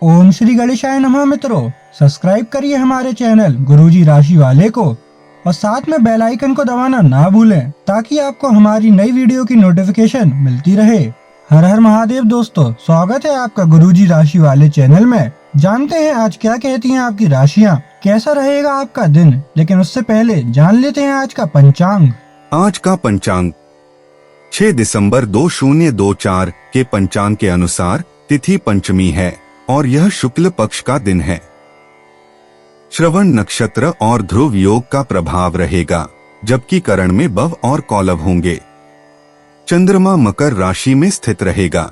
ओम श्री गणेशाय नमः। मित्रों, सब्सक्राइब करिए हमारे चैनल गुरुजी राशि वाले को और साथ में बेल आइकन को दबाना ना भूलें ताकि आपको हमारी नई वीडियो की नोटिफिकेशन मिलती रहे। हर हर महादेव दोस्तों, स्वागत है आपका गुरुजी राशि वाले चैनल में। जानते हैं आज क्या कहती हैं आपकी राशियां, कैसा रहेगा आपका दिन। लेकिन उससे पहले जान लेते हैं आज का पंचांग। आज का पंचांग 6 दिसंबर 2024 के पंचांग के अनुसार तिथि पंचमी है और यह शुक्ल पक्ष का दिन है। श्रवण नक्षत्र और ध्रुव योग का प्रभाव रहेगा, जबकि करण में बव और कौलव होंगे। चंद्रमा मकर राशि में स्थित रहेगा।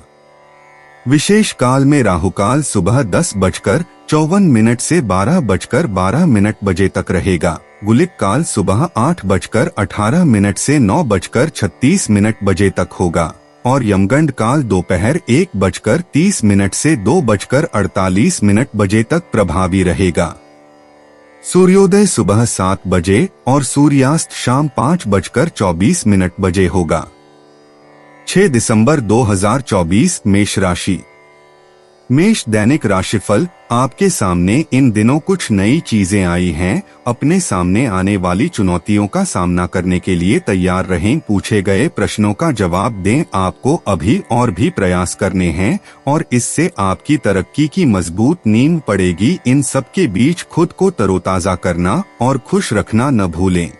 विशेष काल में राहुकाल सुबह 10:54 से 12:12 बजे तक रहेगा। गुलिक काल सुबह 8:18 से 9:36 बजे तक होगा और यमगंड काल दोपहर 1:30 से 2:48 बजे तक प्रभावी रहेगा। सूर्योदय सुबह 7 बजे और सूर्यास्त शाम 5:24 बजे होगा। 6 दिसंबर 2024 मेष राशि। मेष दैनिक राशिफल। आपके सामने इन दिनों कुछ नई चीजें आई हैं। अपने सामने आने वाली चुनौतियों का सामना करने के लिए तैयार रहें। पूछे गए प्रश्नों का जवाब दें। आपको अभी और भी प्रयास करने हैं और इससे आपकी तरक्की की मजबूत नींव पड़ेगी। इन सब के बीच खुद को तरोताजा करना और खुश रखना न भूलें।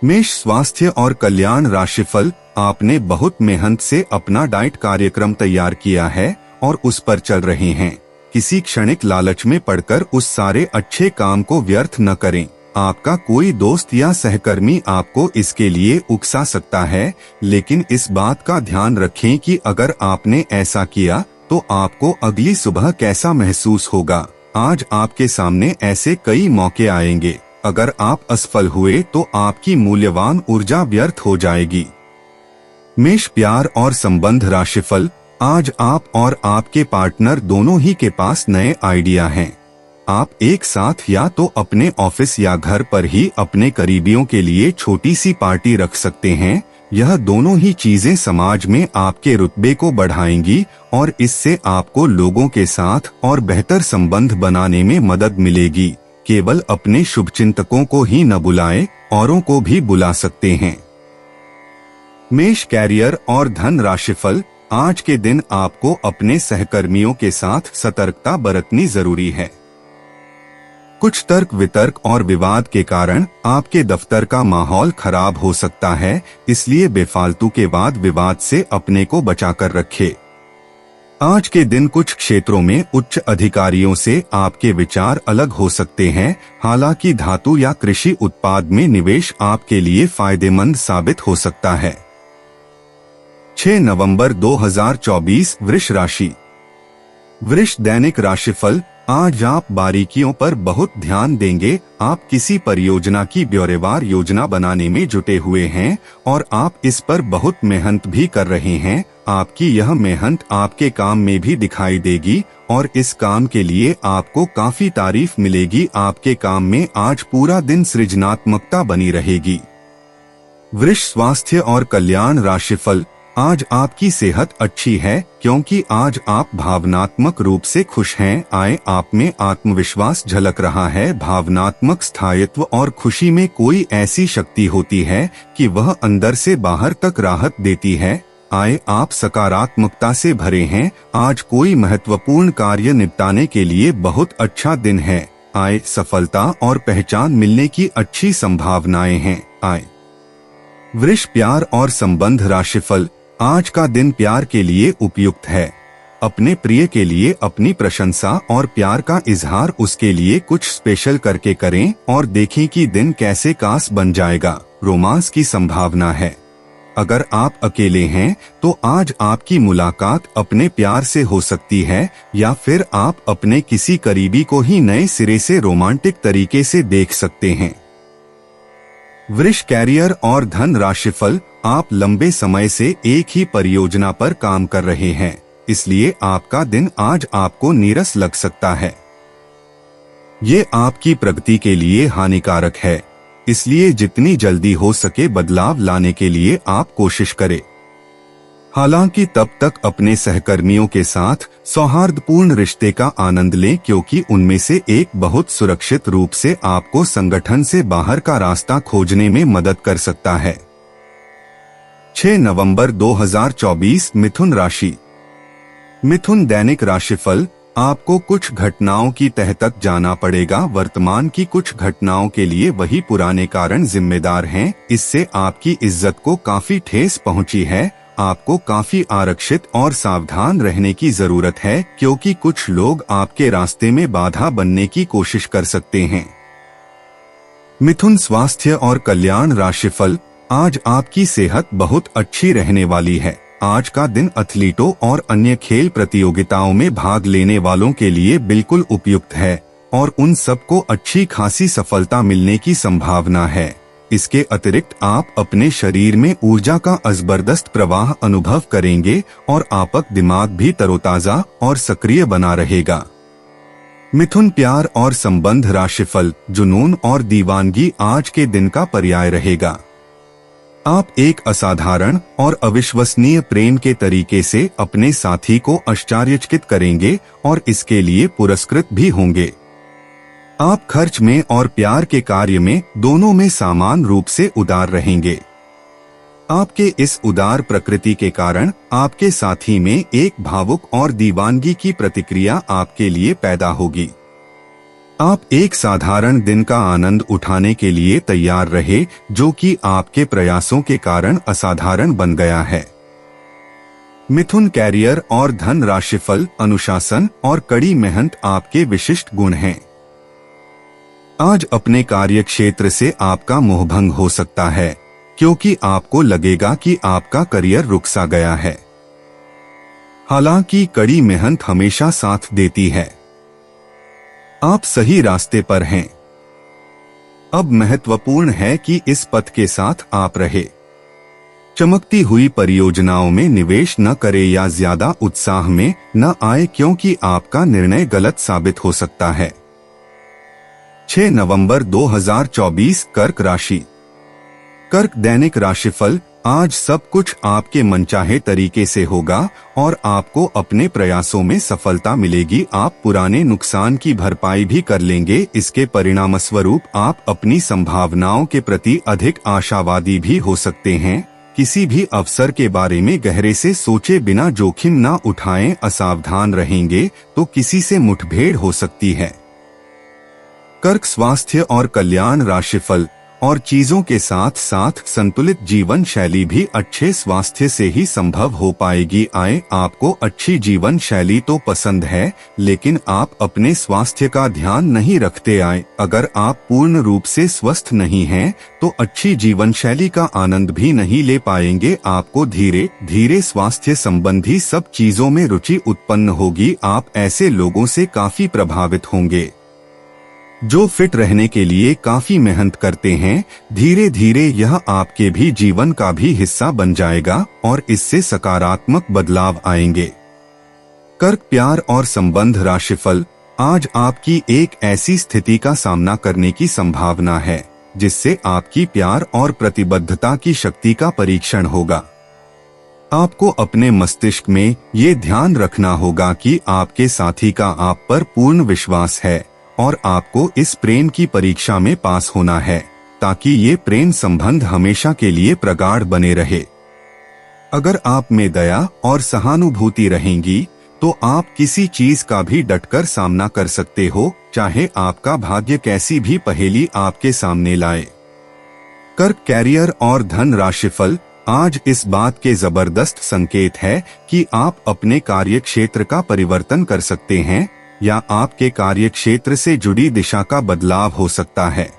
मेष स्वास्थ्य और कल्याण राशिफल। आपने बहुत मेहनत से अपना डाइट कार्यक्रम तैयार किया है और उस पर चल रहे हैं। किसी क्षणिक लालच में पड़कर उस सारे अच्छे काम को व्यर्थ न करें। आपका कोई दोस्त या सहकर्मी आपको इसके लिए उकसा सकता है, लेकिन इस बात का ध्यान रखें कि अगर आपने ऐसा किया तो आपको अगली सुबह कैसा महसूस होगा। आज आपके सामने ऐसे कई मौके आएंगे। अगर आप असफल हुए तो आपकी मूल्यवान ऊर्जा व्यर्थ हो जाएगी। मेष प्यार और संबंध राशिफल। आज आप और आपके पार्टनर दोनों ही के पास नए आइडिया हैं। आप एक साथ या तो अपने ऑफिस या घर पर ही अपने करीबियों के लिए छोटी सी पार्टी रख सकते हैं। यह दोनों ही चीजें समाज में आपके रुतबे को बढ़ाएंगी और इससे आपको लोगों के साथ और बेहतर संबंध बनाने में मदद मिलेगी। केवल अपने शुभचिंतकों को ही न बुलाएं, औरों को भी बुला सकते हैं। मेष कैरियर और धन राशिफल। आज के दिन आपको अपने सहकर्मियों के साथ सतर्कता बरतनी जरूरी है। कुछ तर्क वितर्क और विवाद के कारण आपके दफ्तर का माहौल खराब हो सकता है, इसलिए बेफालतू के वाद विवाद से अपने को बचाकर रखें। आज के दिन कुछ क्षेत्रों में उच्च अधिकारियों से आपके विचार अलग हो सकते हैं। हालांकि धातु या कृषि उत्पाद में निवेश आपके लिए फायदेमंद साबित हो सकता है। 6 नवंबर 2024 वृष राशि। वृष दैनिक राशिफल। आज आप बारीकियों पर बहुत ध्यान देंगे। आप किसी परियोजना की ब्यौरेवार योजना बनाने में जुटे हुए हैं और आप इस पर बहुत मेहनत भी कर रहे हैं। आपकी यह मेहनत आपके काम में भी दिखाई देगी और इस काम के लिए आपको काफी तारीफ मिलेगी। आपके काम में आज पूरा दिन सृजनात्मकता बनी रहेगी। वृष स्वास्थ्य और कल्याण राशिफल। आज आपकी सेहत अच्छी है क्योंकि आज आप भावनात्मक रूप से खुश हैं। आप में आत्मविश्वास झलक रहा है। भावनात्मक स्थायित्व और खुशी में कोई ऐसी शक्ति होती है कि वह अंदर से बाहर तक राहत देती है। आप सकारात्मकता से भरे हैं। आज कोई महत्वपूर्ण कार्य निपटाने के लिए बहुत अच्छा दिन है। सफलता और पहचान मिलने की अच्छी संभावनाएं हैं। वृष प्यार और संबंध राशिफल। आज का दिन प्यार के लिए उपयुक्त है। अपने प्रिय के लिए अपनी प्रशंसा और प्यार का इजहार उसके लिए कुछ स्पेशल करके करें और देखें कि दिन कैसे खास बन जाएगा। रोमांस की संभावना है। अगर आप अकेले हैं तो आज आपकी मुलाकात अपने प्यार से हो सकती है या फिर आप अपने किसी करीबी को ही नए सिरे से रोमांटिक तरीके से देख सकते हैं। वृष कैरियर और धन राशिफल। आप लंबे समय से एक ही परियोजना पर काम कर रहे हैं, इसलिए आपका दिन आज आपको नीरस लग सकता है। ये आपकी प्रगति के लिए हानिकारक है, इसलिए जितनी जल्दी हो सके बदलाव लाने के लिए आप कोशिश करें। हालांकि तब तक अपने सहकर्मियों के साथ सौहार्दपूर्ण रिश्ते का आनंद लें, क्योंकि उनमें से एक बहुत सुरक्षित रूप से आपको संगठन से बाहर का रास्ता खोजने में मदद कर सकता है। 6 नवंबर 2024 मिथुन राशि। मिथुन दैनिक राशिफल। आपको कुछ घटनाओं की तह तक जाना पड़ेगा। वर्तमान की कुछ घटनाओं के लिए वही पुराने कारण जिम्मेदार हैं। इससे आपकी इज्जत को काफी ठेस पहुंची है। आपको काफी आरक्षित और सावधान रहने की जरूरत है, क्योंकि कुछ लोग आपके रास्ते में बाधा बनने की कोशिश कर सकते हैं। मिथुन स्वास्थ्य और कल्याण राशिफल। आज आपकी सेहत बहुत अच्छी रहने वाली है। आज का दिन एथलीटों और अन्य खेल प्रतियोगिताओं में भाग लेने वालों के लिए बिल्कुल उपयुक्त है और उन सबको अच्छी खासी सफलता मिलने की संभावना है। इसके अतिरिक्त आप अपने शरीर में ऊर्जा का जबरदस्त प्रवाह अनुभव करेंगे और आपका दिमाग भी तरोताजा और सक्रिय बना रहेगा। मिथुन प्यार और संबंध राशिफल। जुनून और दीवानगी आज के दिन का पर्याय रहेगा। आप एक असाधारण और अविश्वसनीय प्रेम के तरीके से अपने साथी को आश्चर्यचकित करेंगे और इसके लिए पुरस्कृत भी होंगे। आप खर्च में और प्यार के कार्य में दोनों में समान रूप से उदार रहेंगे। आपके इस उदार प्रकृति के कारण आपके साथी में एक भावुक और दीवानगी की प्रतिक्रिया आपके लिए पैदा होगी। आप एक साधारण दिन का आनंद उठाने के लिए तैयार रहे, जो कि आपके प्रयासों के कारण असाधारण बन गया है। मिथुन कैरियर और धन राशिफल। अनुशासन और कड़ी मेहनत आपके विशिष्ट गुण हैं। आज अपने कार्य क्षेत्र से आपका मोहभंग हो सकता है, क्योंकि आपको लगेगा कि आपका करियर रुक सा गया है। हालांकि कड़ी मेहनत हमेशा साथ देती है। आप सही रास्ते पर हैं। अब महत्वपूर्ण है कि इस पथ के साथ आप रहे। चमकती हुई परियोजनाओं में निवेश न करें या ज्यादा उत्साह में न आए, क्योंकि आपका निर्णय गलत साबित हो सकता है। 6 नवंबर 2024 कर्क राशि। कर्क दैनिक राशिफल। आज सब कुछ आपके मनचाहे तरीके से होगा और आपको अपने प्रयासों में सफलता मिलेगी। आप पुराने नुकसान की भरपाई भी कर लेंगे। इसके परिणामस्वरूप आप अपनी संभावनाओं के प्रति अधिक आशावादी भी हो सकते हैं। किसी भी अवसर के बारे में गहरे से सोचे बिना जोखिम न उठाएं। असावधान रहेंगे तो किसी से मुठभेड़ हो सकती है। कर्क स्वास्थ्य और कल्याण राशिफल। और चीजों के साथ साथ संतुलित जीवन शैली भी अच्छे स्वास्थ्य से ही संभव हो पाएगी। आपको अच्छी जीवन शैली तो पसंद है, लेकिन आप अपने स्वास्थ्य का ध्यान नहीं रखते। अगर आप पूर्ण रूप से स्वस्थ नहीं हैं, तो अच्छी जीवन शैली का आनंद भी नहीं ले पाएंगे। आपको धीरे धीरे स्वास्थ्य संबंधी सब चीजों में रुचि उत्पन्न होगी। आप ऐसे लोगों से काफी प्रभावित होंगे जो फिट रहने के लिए काफी मेहनत करते हैं। धीरे धीरे यह आपके भी जीवन का भी हिस्सा बन जाएगा और इससे सकारात्मक बदलाव आएंगे। कर्क प्यार और संबंध राशिफल। आज आपकी एक ऐसी स्थिति का सामना करने की संभावना है जिससे आपकी प्यार और प्रतिबद्धता की शक्ति का परीक्षण होगा। आपको अपने मस्तिष्क में ये ध्यान रखना होगा कि आपके साथी का आप पर पूर्ण विश्वास है और आपको इस प्रेम की परीक्षा में पास होना है, ताकि ये प्रेम संबंध हमेशा के लिए प्रगाढ़ बने रहे। अगर आप में दया और सहानुभूति रहेंगी, तो आप किसी चीज का भी डटकर सामना कर सकते हो, चाहे आपका भाग्य कैसी भी पहेली आपके सामने लाए। कर्क कैरियर और धन राशिफल। आज इस बात के जबरदस्त संकेत है कि आप अपने कार्य क्षेत्र का परिवर्तन कर सकते हैं या आपके कार्य क्षेत्र से जुड़ी दिशा का बदलाव हो सकता है।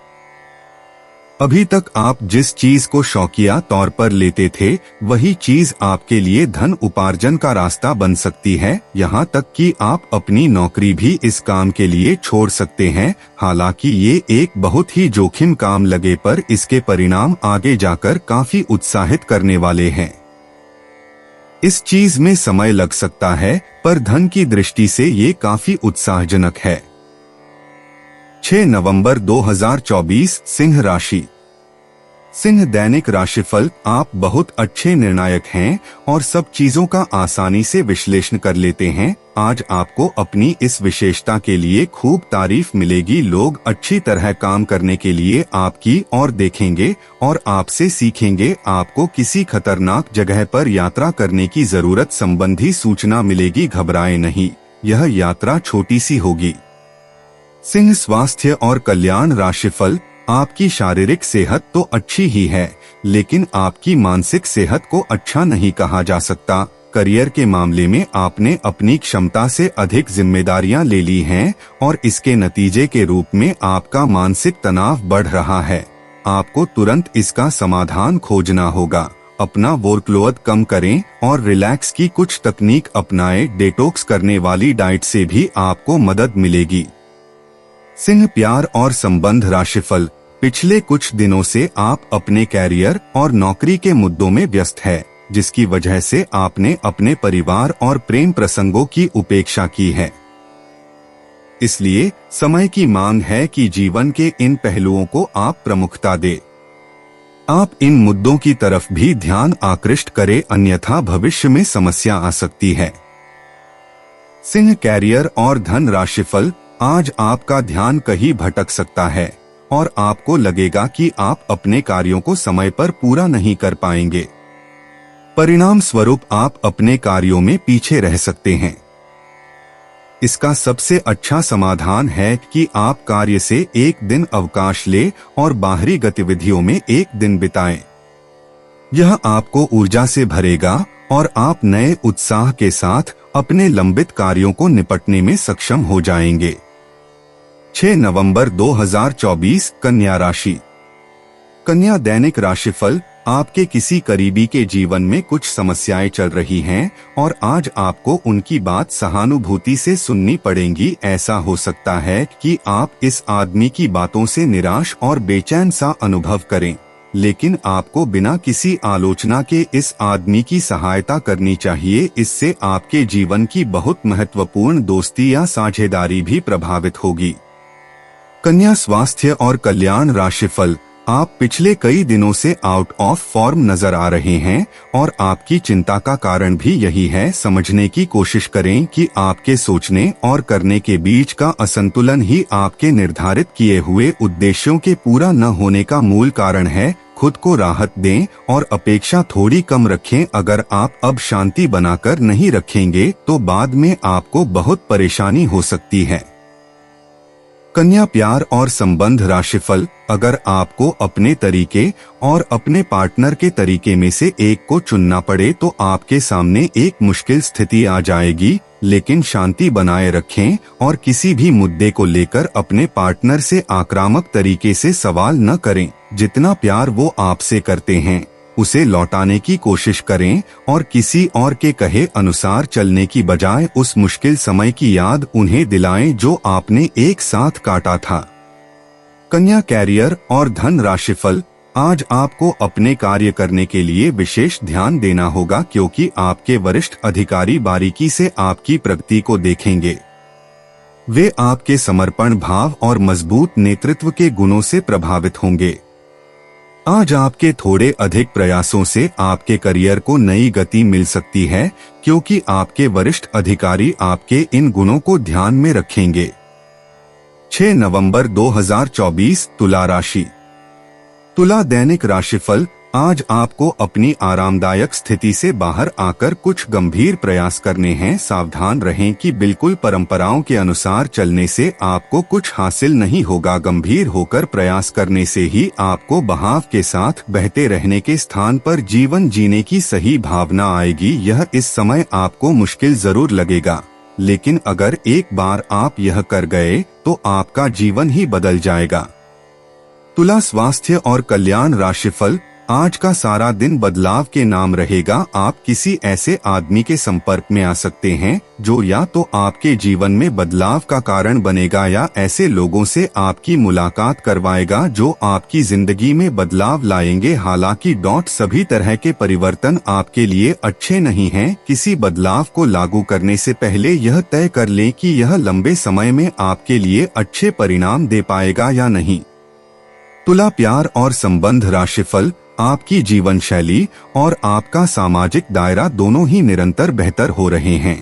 अभी तक आप जिस चीज को शौकिया तौर पर लेते थे, वही चीज आपके लिए धन उपार्जन का रास्ता बन सकती है। यहाँ तक कि आप अपनी नौकरी भी इस काम के लिए छोड़ सकते हैं। हालांकि ये एक बहुत ही जोखिम काम लगे, पर इसके परिणाम आगे जाकर काफी उत्साहित करने वाले हैं। इस चीज में समय लग सकता है, पर धन की दृष्टि से ये काफी उत्साहजनक है। 6 नवंबर 2024 सिंह राशि। सिंह दैनिक राशिफल, आप बहुत अच्छे निर्णायक हैं और सब चीजों का आसानी से विश्लेषण कर लेते हैं। आज आपको अपनी इस विशेषता के लिए खूब तारीफ मिलेगी। लोग अच्छी तरह काम करने के लिए आपकी ओर देखेंगे और आपसे सीखेंगे। आपको किसी खतरनाक जगह पर यात्रा करने की जरूरत संबंधी सूचना मिलेगी। घबराएं नहीं, यह यात्रा छोटी सी होगी। सिंह स्वास्थ्य और कल्याण राशिफल, आपकी शारीरिक सेहत तो अच्छी ही है, लेकिन आपकी मानसिक सेहत को अच्छा नहीं कहा जा सकता। करियर के मामले में आपने अपनी क्षमता से अधिक जिम्मेदारियां ले ली हैं और इसके नतीजे के रूप में आपका मानसिक तनाव बढ़ रहा है। आपको तुरंत इसका समाधान खोजना होगा। अपना वर्कलोड कम करें और रिलैक्स की कुछ तकनीक अपनाएं। डिटॉक्स करने वाली डाइट से भी आपको मदद मिलेगी। सिंह प्यार और संबंध राशिफल, पिछले कुछ दिनों से आप अपने कैरियर और नौकरी के मुद्दों में व्यस्त है, जिसकी वजह से आपने अपने परिवार और प्रेम प्रसंगों की उपेक्षा की है। इसलिए समय की मांग है कि जीवन के इन पहलुओं को आप प्रमुखता दें। आप इन मुद्दों की तरफ भी ध्यान आकृष्ट करें, अन्यथा भविष्य में समस्या आ सकती है। सिंह कैरियर और धन राशिफल, आज आपका ध्यान कहीं भटक सकता है और आपको लगेगा कि आप अपने कार्यों को समय पर पूरा नहीं कर पाएंगे। परिणाम स्वरूप आप अपने कार्यों में पीछे रह सकते हैं। इसका सबसे अच्छा समाधान है कि आप कार्य से एक दिन अवकाश लें और बाहरी गतिविधियों में एक दिन बिताएं। यह आपको ऊर्जा से भरेगा और आप नए उत्साह के साथ अपने लंबित कार्यों को निपटने में सक्षम हो जाएंगे। 6 नवंबर 2024 कन्या राशि। कन्या दैनिक राशिफल, आपके किसी करीबी के जीवन में कुछ समस्याएं चल रही हैं और आज आपको उनकी बात सहानुभूति से सुननी पड़ेगी। ऐसा हो सकता है कि आप इस आदमी की बातों से निराश और बेचैन सा अनुभव करें, लेकिन आपको बिना किसी आलोचना के इस आदमी की सहायता करनी चाहिए। इससे आपके जीवन की बहुत महत्वपूर्ण दोस्ती या साझेदारी भी प्रभावित होगी। कन्या स्वास्थ्य और कल्याण राशिफल, आप पिछले कई दिनों से आउट ऑफ फॉर्म नजर आ रहे हैं और आपकी चिंता का कारण भी यही है। समझने की कोशिश करें कि आपके सोचने और करने के बीच का असंतुलन ही आपके निर्धारित किए हुए उद्देश्यों के पूरा न होने का मूल कारण है। खुद को राहत दें और अपेक्षा थोड़ी कम रखें। अगर आप अब शांति बनाकर नहीं रखेंगे तो बाद में आपको बहुत परेशानी हो सकती है। कन्या प्यार और संबंध राशिफल, अगर आपको अपने तरीके और अपने पार्टनर के तरीके में से एक को चुनना पड़े तो आपके सामने एक मुश्किल स्थिति आ जाएगी, लेकिन शांति बनाए रखें और किसी भी मुद्दे को लेकर अपने पार्टनर से आक्रामक तरीके से सवाल न करें। जितना प्यार वो आपसे करते हैं उसे लौटाने की कोशिश करें और किसी और के कहे अनुसार चलने की बजाय उस मुश्किल समय की याद उन्हें दिलाएं जो आपने एक साथ काटा था। कन्या कैरियर और धन राशिफल, आज आपको अपने कार्य करने के लिए विशेष ध्यान देना होगा क्योंकि आपके वरिष्ठ अधिकारी बारीकी से आपकी प्रगति को देखेंगे। वे आपके समर्पण भाव और मजबूत नेतृत्व के गुणों से प्रभावित होंगे। आज आपके थोड़े अधिक प्रयासों से आपके करियर को नई गति मिल सकती है क्योंकि आपके वरिष्ठ अधिकारी आपके इन गुणों को ध्यान में रखेंगे। 6 नवंबर 2024 तुला राशि। तुला दैनिक राशिफल, आज आपको अपनी आरामदायक स्थिति से बाहर आकर कुछ गंभीर प्रयास करने हैं। सावधान रहें कि बिल्कुल परंपराओं के अनुसार चलने से आपको कुछ हासिल नहीं होगा। गंभीर होकर प्रयास करने से ही आपको बहाव के साथ बहते रहने के स्थान पर जीवन जीने की सही भावना आएगी। यह इस समय आपको मुश्किल जरूर लगेगा, लेकिन अगर एक बार आप यह कर गए तो आपका जीवन ही बदल जाएगा। तुला स्वास्थ्य और कल्याण राशिफल, आज का सारा दिन बदलाव के नाम रहेगा। आप किसी ऐसे आदमी के संपर्क में आ सकते हैं जो या तो आपके जीवन में बदलाव का कारण बनेगा या ऐसे लोगों से आपकी मुलाकात करवाएगा जो आपकी जिंदगी में बदलाव लाएंगे। हालांकि सभी तरह के परिवर्तन आपके लिए अच्छे नहीं हैं। किसी बदलाव को लागू करने से पहले यह तय कर लें कि यह लंबे समय में आपके लिए अच्छे परिणाम दे पाएगा या नहीं। तुला प्यार और संबंध राशिफल, आपकी जीवन शैली और आपका सामाजिक दायरा दोनों ही निरंतर बेहतर हो रहे हैं।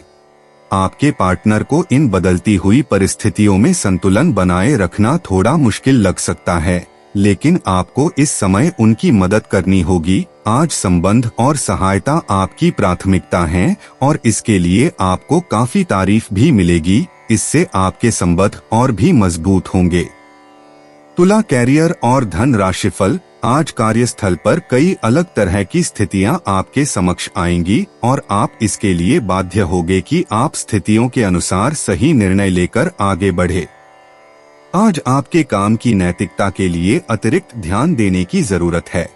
आपके पार्टनर को इन बदलती हुई परिस्थितियों में संतुलन बनाए रखना थोड़ा मुश्किल लग सकता है, लेकिन आपको इस समय उनकी मदद करनी होगी। आज संबंध और सहायता आपकी प्राथमिकता हैं और इसके लिए आपको काफी तारीफ भी मिलेगी। इससे आपके संबंध और भी मजबूत होंगे। तुला कैरियर और धन राशिफल, आज कार्यस्थल पर कई अलग तरह की स्थितियां आपके समक्ष आएंगी और आप इसके लिए बाध्य होंगे कि आप स्थितियों के अनुसार सही निर्णय लेकर आगे बढ़े। आज आपके काम की नैतिकता के लिए अतिरिक्त ध्यान देने की जरूरत है।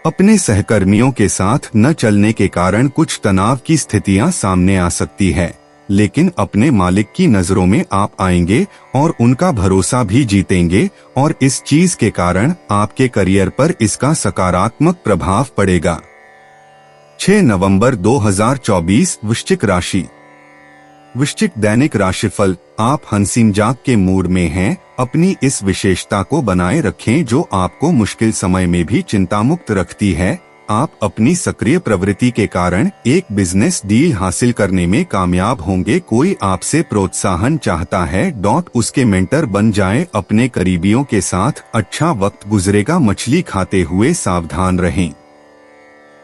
अपने सहकर्मियों के साथ न चलने के कारण कुछ तनाव की स्थितियां सामने आ सकती है, लेकिन अपने मालिक की नजरों में आप आएंगे और उनका भरोसा भी जीतेंगे और इस चीज के कारण आपके करियर पर इसका सकारात्मक प्रभाव पड़ेगा। 6 नवंबर 2024 वृश्चिक राशि। वृश्चिक दैनिक राशिफल, आप हंसी मजाक के मूड में हैं। अपनी इस विशेषता को बनाए रखें जो आपको मुश्किल समय में भी चिंतामुक्त रखती है। आप अपनी सक्रिय प्रवृत्ति के कारण एक बिजनेस डील हासिल करने में कामयाब होंगे। कोई आपसे प्रोत्साहन चाहता है, उसके मेंटर बन जाएं। अपने करीबियों के साथ अच्छा वक्त गुजरेगा। मछली खाते हुए सावधान रहें।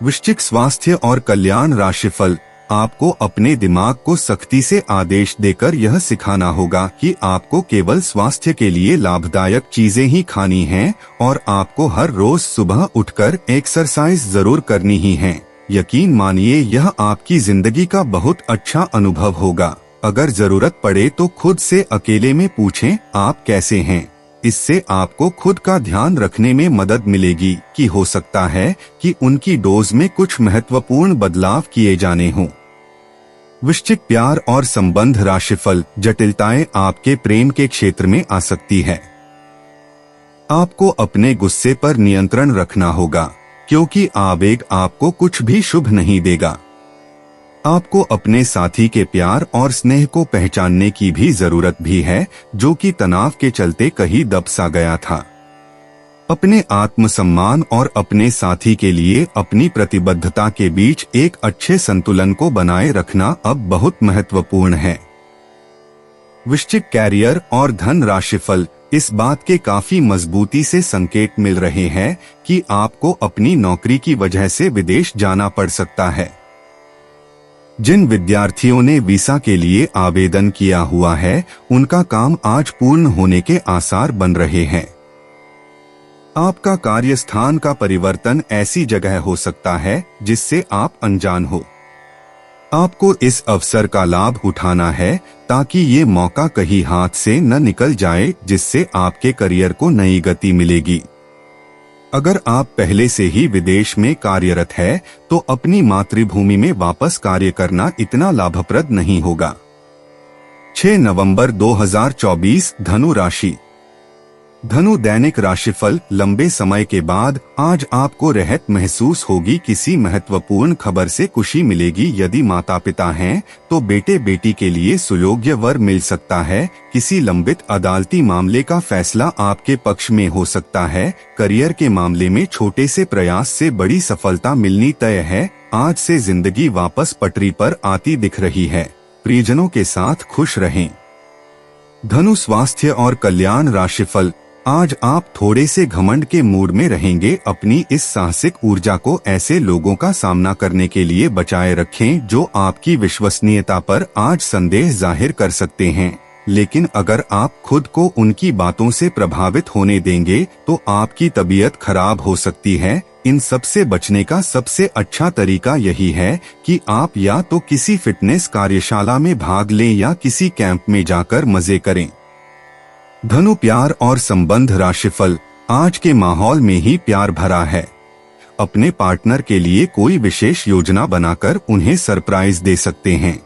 वृश्चिक स्वास्थ्य और कल्याण राशिफल, आपको अपने दिमाग को सख्ती से आदेश देकर यह सिखाना होगा कि आपको केवल स्वास्थ्य के लिए लाभदायक चीजें ही खानी हैं और आपको हर रोज सुबह उठकर एक्सरसाइज जरूर करनी ही है। यकीन मानिए यह आपकी जिंदगी का बहुत अच्छा अनुभव होगा। अगर जरूरत पड़े तो खुद से अकेले में पूछें, आप कैसे हैं। इससे आपको खुद का ध्यान रखने में मदद मिलेगी कि हो सकता है कि उनकी डोज में कुछ महत्वपूर्ण बदलाव किए जाने हों। वृश्चिक प्यार और संबंध राशिफल, जटिलताएं आपके प्रेम के क्षेत्र में आ सकती है। आपको अपने गुस्से पर नियंत्रण रखना होगा क्योंकि आवेग आपको कुछ भी शुभ नहीं देगा। आपको अपने साथी के प्यार और स्नेह को पहचानने की भी जरूरत भी है, जो कि तनाव के चलते कहीं दब सा गया था। अपने आत्मसम्मान और अपने साथी के लिए अपनी प्रतिबद्धता के बीच एक अच्छे संतुलन को बनाए रखना अब बहुत महत्वपूर्ण है। वृश्चिक कैरियर और धन राशिफल, इस बात के काफी मजबूती से संकेत मिल रहे हैं कि आपको अपनी नौकरी की वजह से विदेश जाना पड़ सकता है। जिन विद्यार्थियों ने वीसा के लिए आवेदन किया हुआ है, उनका काम आज पूर्ण होने के आसार बन रहे हैं। आपका कार्यस्थान का परिवर्तन ऐसी जगह हो सकता है जिससे आप अनजान हो। आपको इस अवसर का लाभ उठाना है ताकि ये मौका कहीं हाथ से न निकल जाए, जिससे आपके करियर को नई गति मिलेगी। अगर आप पहले से ही विदेश में कार्यरत है तो अपनी मातृभूमि में वापस कार्य करना इतना लाभप्रद नहीं होगा। 6 नवंबर 2024 धनु राशि। धनु दैनिक राशिफल, लंबे समय के बाद आज आपको राहत महसूस होगी। किसी महत्वपूर्ण खबर से खुशी मिलेगी। यदि माता पिता हैं तो बेटे बेटी के लिए सुयोग्य वर मिल सकता है। किसी लंबित अदालती मामले का फैसला आपके पक्ष में हो सकता है। करियर के मामले में छोटे से प्रयास से बड़ी सफलता मिलनी तय है। आज से जिंदगी वापस पटरी पर आती दिख रही है। प्रियजनों के साथ खुश रहें। धनु स्वास्थ्य और कल्याण राशिफल, आज आप थोड़े से घमंड के मूड में रहेंगे। अपनी इस साहसिक ऊर्जा को ऐसे लोगों का सामना करने के लिए बचाए रखें जो आपकी विश्वसनीयता पर आज संदेह जाहिर कर सकते हैं। लेकिन अगर आप खुद को उनकी बातों से प्रभावित होने देंगे तो आपकी तबीयत खराब हो सकती है। इन सब से बचने का सबसे अच्छा तरीका यही है कि आप या तो किसी फिटनेस कार्यशाला में भाग लें या किसी कैंप में जाकर मजे करें। धनु प्यार और संबंध राशिफल, आज के माहौल में ही प्यार भरा है। अपने पार्टनर के लिए कोई विशेष योजना बनाकर उन्हें सरप्राइज दे सकते हैं।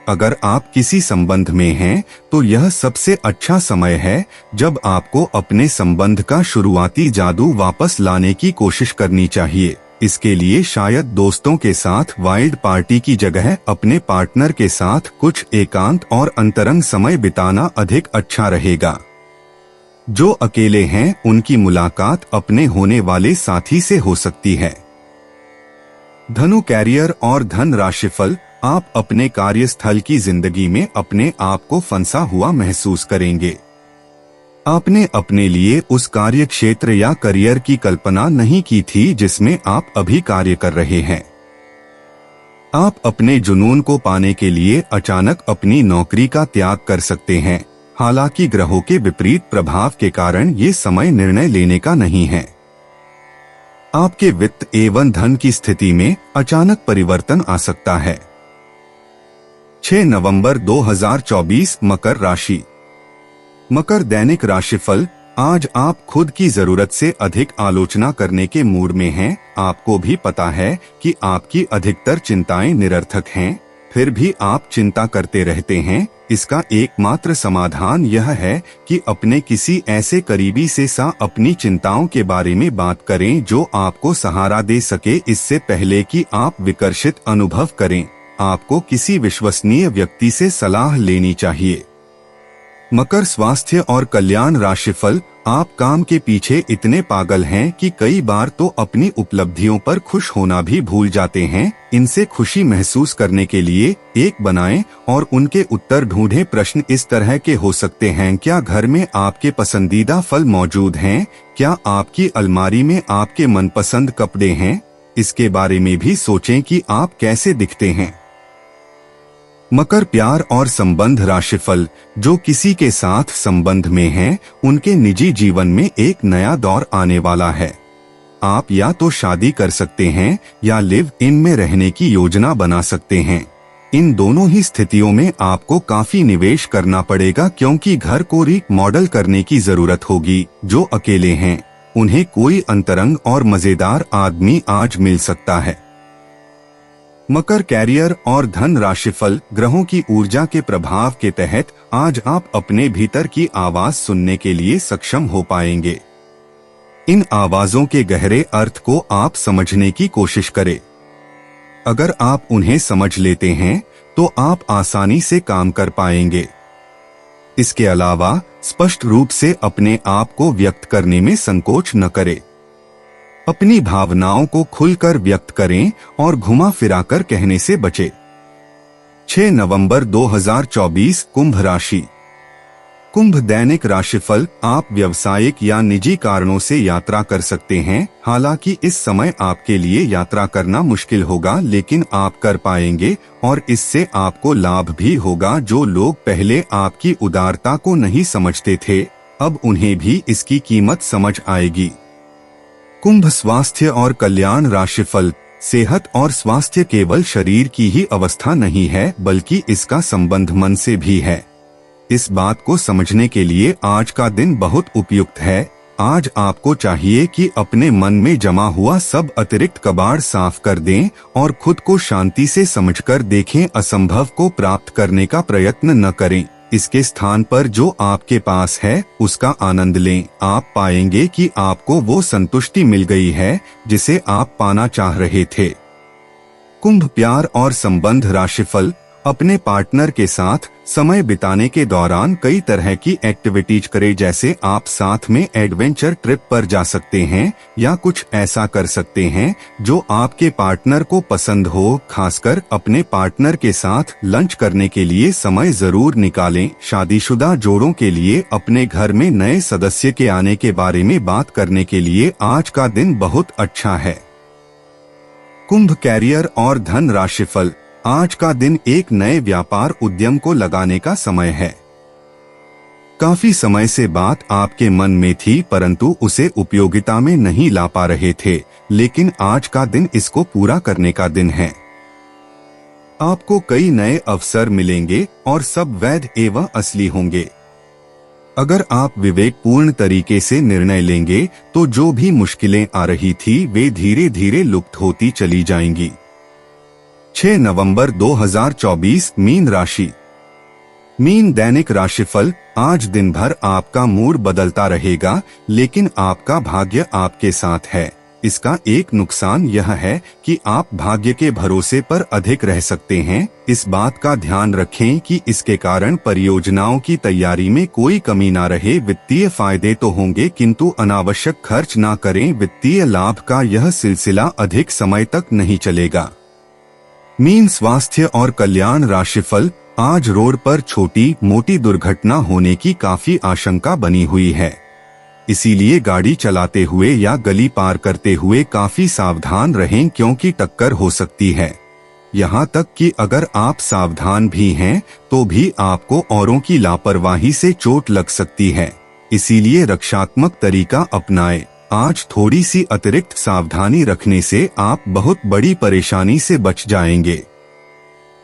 अगर आप किसी संबंध में हैं तो यह सबसे अच्छा समय है जब आपको अपने संबंध का शुरुआती जादू वापस लाने की कोशिश करनी चाहिए। इसके लिए शायद दोस्तों के साथ वाइल्ड पार्टी की जगह अपने पार्टनर के साथ कुछ एकांत और अंतरंग समय बिताना अधिक अच्छा रहेगा। जो अकेले हैं उनकी मुलाकात अपने होने वाले साथी से हो सकती है। धनु कैरियर और धन राशिफल, आप अपने कार्यस्थल की जिंदगी में अपने आप को फंसा हुआ महसूस करेंगे। आपने अपने लिए उस कार्य क्षेत्र या करियर की कल्पना नहीं की थी जिसमें आप अभी कार्य कर रहे हैं। आप अपने जुनून को पाने के लिए अचानक अपनी नौकरी का त्याग कर सकते हैं। हालांकि ग्रहों के विपरीत प्रभाव के कारण ये समय निर्णय लेने का नहीं है। आपके वित्त एवं धन की स्थिति में अचानक परिवर्तन आ सकता है। 6 नवंबर 2024 मकर राशि। मकर दैनिक राशिफल, आज आप खुद की जरूरत से अधिक आलोचना करने के मूड में हैं। आपको भी पता है कि आपकी अधिकतर चिंताएं निरर्थक हैं, फिर भी आप चिंता करते रहते हैं। इसका एकमात्र समाधान यह है कि अपने किसी ऐसे करीबी से अपनी चिंताओं के बारे में बात करें जो आपको सहारा दे सके, इससे पहले कि आप विकर्षित अनुभव करें। आपको किसी विश्वसनीय व्यक्ति से सलाह लेनी चाहिए। मकर स्वास्थ्य और कल्याण राशिफल, आप काम के पीछे इतने पागल हैं कि कई बार तो अपनी उपलब्धियों पर खुश होना भी भूल जाते हैं। इनसे खुशी महसूस करने के लिए एक बनाएं और उनके उत्तर ढूंढें। प्रश्न इस तरह के हो सकते हैं: क्या घर में आपके पसंदीदा फल मौजूद हैं? क्या आपकी अलमारी में आपके मनपसंद कपड़े हैं? इसके बारे में भी सोचें कि आप कैसे दिखते हैं। मकर प्यार और संबंध राशिफल, जो किसी के साथ संबंध में हैं, उनके निजी जीवन में एक नया दौर आने वाला है। आप या तो शादी कर सकते हैं या लिव इन में रहने की योजना बना सकते हैं। इन दोनों ही स्थितियों में आपको काफी निवेश करना पड़ेगा, क्योंकि घर को रीमॉडल करने की जरूरत होगी। जो अकेले हैं उन्हें कोई अंतरंग और मजेदार आदमी आज मिल सकता है। मकर कैरियर और धन राशिफल, ग्रहों की ऊर्जा के प्रभाव के तहत आज आप अपने भीतर की आवाज सुनने के लिए सक्षम हो पाएंगे। इन आवाजों के गहरे अर्थ को आप समझने की कोशिश करें। अगर आप उन्हें समझ लेते हैं तो आप आसानी से काम कर पाएंगे। इसके अलावा स्पष्ट रूप से अपने आप को व्यक्त करने में संकोच न करें। अपनी भावनाओं को खुलकर व्यक्त करें और घुमा फिराकर कहने से बचें। 6 नवंबर 2024 कुंभ राशि। कुंभ दैनिक राशिफल, आप व्यावसायिक या निजी कारणों से यात्रा कर सकते हैं। हालांकि इस समय आपके लिए यात्रा करना मुश्किल होगा, लेकिन आप कर पाएंगे और इससे आपको लाभ भी होगा। जो लोग पहले आपकी उदारता को नहीं समझते थे, अब उन्हें भी इसकी कीमत समझ आएगी। कुंभ स्वास्थ्य और कल्याण राशिफल, सेहत और स्वास्थ्य केवल शरीर की ही अवस्था नहीं है, बल्कि इसका संबंध मन से भी है। इस बात को समझने के लिए आज का दिन बहुत उपयुक्त है। आज आपको चाहिए कि अपने मन में जमा हुआ सब अतिरिक्त कबाड़ साफ कर दें और खुद को शांति से समझकर देखें। असंभव को प्राप्त करने का प्रयत्न न करें। इसके स्थान पर जो आपके पास है उसका आनंद लें। आप पाएंगे कि आपको वो संतुष्टि मिल गई है जिसे आप पाना चाह रहे थे। कुंभ प्यार और संबंध राशिफल, अपने पार्टनर के साथ समय बिताने के दौरान कई तरह की एक्टिविटीज करें। जैसे आप साथ में एडवेंचर ट्रिप पर जा सकते हैं या कुछ ऐसा कर सकते हैं जो आपके पार्टनर को पसंद हो। खासकर अपने पार्टनर के साथ लंच करने के लिए समय जरूर निकालें। शादीशुदा जोड़ों के लिए अपने घर में नए सदस्य के आने के बारे में बात करने के लिए आज का दिन बहुत अच्छा है। कुंभ कैरियर और धन राशिफल, आज का दिन एक नए व्यापार उद्यम को लगाने का समय है। काफी समय से बात आपके मन में थी, परंतु उसे उपयोगिता में नहीं ला पा रहे थे, लेकिन आज का दिन इसको पूरा करने का दिन है। आपको कई नए अवसर मिलेंगे और सब वैध एवं असली होंगे। अगर आप विवेकपूर्ण तरीके से निर्णय लेंगे तो जो भी मुश्किलें आ रही थी वे धीरे धीरे लुप्त होती चली जाएंगी। 6 नवंबर 2024 मीन राशि। मीन दैनिक राशिफल, आज दिन भर आपका मूड बदलता रहेगा, लेकिन आपका भाग्य आपके साथ है। इसका एक नुकसान यह है कि आप भाग्य के भरोसे पर अधिक रह सकते हैं। इस बात का ध्यान रखें कि इसके कारण परियोजनाओं की तैयारी में कोई कमी ना रहे। वित्तीय फायदे तो होंगे किंतु अनावश्यक खर्च ना करें। वित्तीय लाभ का यह सिलसिला अधिक समय तक नहीं चलेगा। मीन स्वास्थ्य और कल्याण राशिफल। आज रोड पर छोटी मोटी दुर्घटना होने की काफी आशंका बनी हुई है, इसीलिए गाड़ी चलाते हुए या गली पार करते हुए काफी सावधान रहें क्योंकि टक्कर हो सकती है। यहाँ तक कि अगर आप सावधान भी हैं तो भी आपको औरों की लापरवाही से चोट लग सकती है, इसीलिए रक्षात्मक तरीका अपनाएं। आज थोड़ी सी अतिरिक्त सावधानी रखने से आप बहुत बड़ी परेशानी से बच जाएंगे।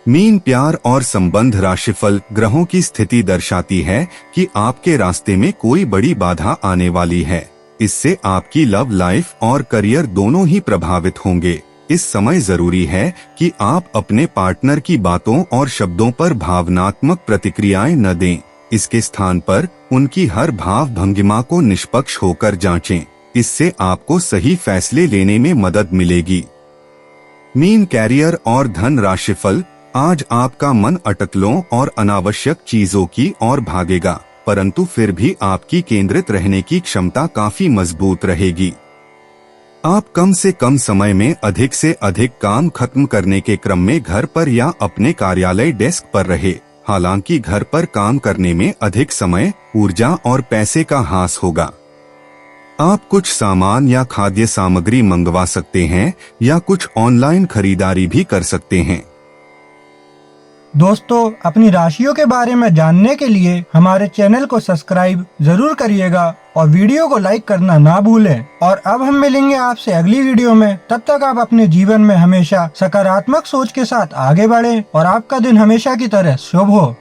मीन प्यार और संबंध राशिफल। ग्रहों की स्थिति दर्शाती है कि आपके रास्ते में कोई बड़ी बाधा आने वाली है। इससे आपकी लव लाइफ और करियर दोनों ही प्रभावित होंगे। इस समय जरूरी है कि आप अपने पार्टनर की बातों और शब्दों पर भावनात्मक प्रतिक्रियाएं न दें। इसके स्थान पर उनकी हर भाव भंगिमा को निष्पक्ष होकर जांचें। इससे आपको सही फैसले लेने में मदद मिलेगी। मीन कैरियर और धन राशिफल। आज आपका मन अटकलों और अनावश्यक चीजों की ओर भागेगा, परंतु फिर भी आपकी केंद्रित रहने की क्षमता काफी मजबूत रहेगी। आप कम से कम समय में अधिक से अधिक काम खत्म करने के क्रम में घर पर या अपने कार्यालय डेस्क पर रहे। हालांकि घर पर काम करने में अधिक समय, ऊर्जा और पैसे का हास होगा। आप कुछ सामान या खाद्य सामग्री मंगवा सकते हैं या कुछ ऑनलाइन खरीदारी भी कर सकते हैं। दोस्तों, अपनी राशियों के बारे में जानने के लिए हमारे चैनल को सब्सक्राइब जरूर करिएगा और वीडियो को लाइक करना ना भूलें। और अब हम मिलेंगे आपसे अगली वीडियो में। तब तक आप अपने जीवन में हमेशा सकारात्मक सोच के साथ आगे बढ़ें और आपका दिन हमेशा की तरह शुभ हो।